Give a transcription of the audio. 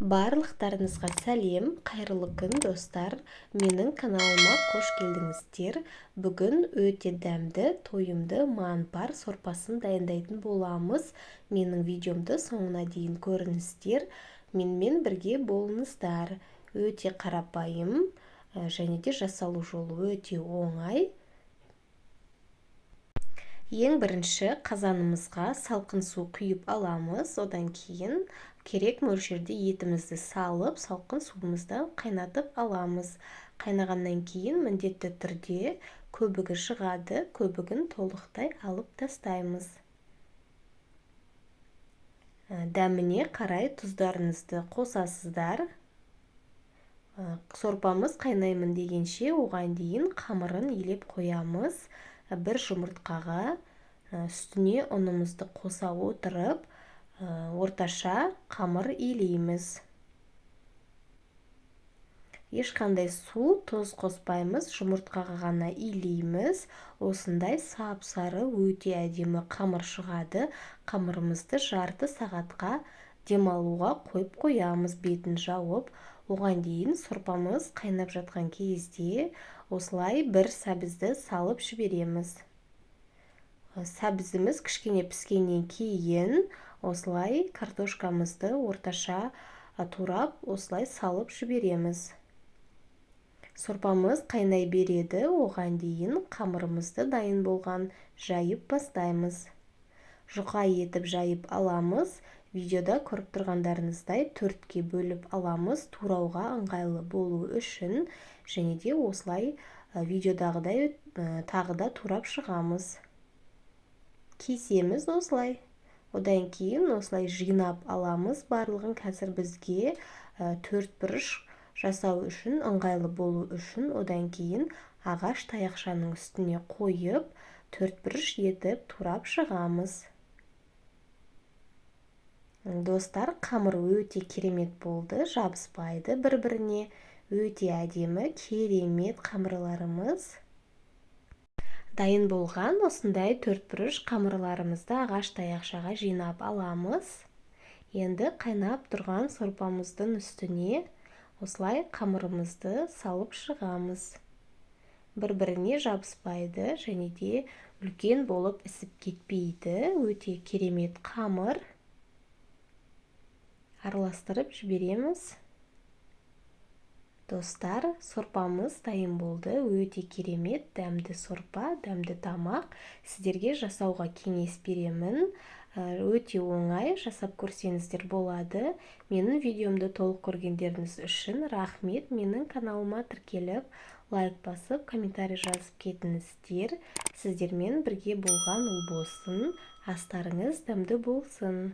Барлықтарыңызға сәлем, қайырлы күн достар. Менің каналыма қош келдіңіздер. Бүгін өте дәмді, тойымды манпар сорпасын дайындайтын боламыз. Менің видеомды соңына дейін көріңіздер. Менімен бірге болыңыздар. Өте қарапайым және де жасалу жолы өте оңай. Ең бірінші қазанымызға салқын су құйып аламыз. Одан кейін керек мөлшерде етімізді салып, салқын суымызды қайнатып аламыз. Қайнағаннан кейін міндетті түрде көбігі шығады. Көбігін толықтай алып тастаймыз. Дәміне қарай тұздарыңызды қосасыздар. Сорпамыз қайнаймын дегенше оған дейін қамырын елеп қоямыз. Бір жұмыртқаға үстіне ұнымызды қоса отырып, орташа қамыр илейміз. Ешқандай су, тұз қоспаймыз, жұмыртқаға ғана илейміз. Осындай сап-сары өте әдемі қамыр шығады. Қамырымызды жарты сағатқа демалуға қойып қоямыз, бетін жауып. Оған дейін сорпамыз қайнап жатқан кезде осылай бір сәбізді салып жібереміз. Сәбізіміз кішкене піскеннен кейін осылай картошкамызды орташа турап осылай салып жібереміз. Сорпамыз қайнай береді, оған дейін қамырымызды дайын болған жайып бастаймыз. Жұқа етіп жайып аламыз. Видеода көріп тұрғандарыңыздай төртке бөліп аламыз, турауға ыңғайлы болу үшін, және де осылай видеодағыдай тағы да турап шығамыз. Кесеміз осылай. Одан кейін осылай жинап аламыз барлығын. Қазір бізге төрт бұрыш жасау үшін, ыңғайлы болу үшін, одан кейін ағаш таяқшаның үстіне қойып, төрт бұрыш етіп турап шығамыз. Достар, қамыр өте керемет болды, жабыспайды бір-біріне. Өте әдемі, керемет қамырларымыз. Дайын болған осындай төрт бұрыш қамырларымызды ағаш таяқшаға жинап аламыз. Енді қайнап тұрған сорпамыздың үстіне осылай қамырымызды салып шығамыз. Бір-біріне жабыспайды және де үлкен болып ісіп кетпейді. Өте керемет қамыр. Араластырып жібереміз. Достар, сорпамыз дайын болды. Өте керемет, дәмді сорпа, дәмді тамақ. Сіздерге жасауға кеңес беремін. Өте оңай, жасап көрсеңіздер болады. Менің видеомды толық көргендеріңіз үшін рахмет. Менің каналыма тіркеліп, лайк басып, комментарий жазып кетіңіздер. Сіздермен бірге болған ұл болсын. Астарыңыз дәмді болсын.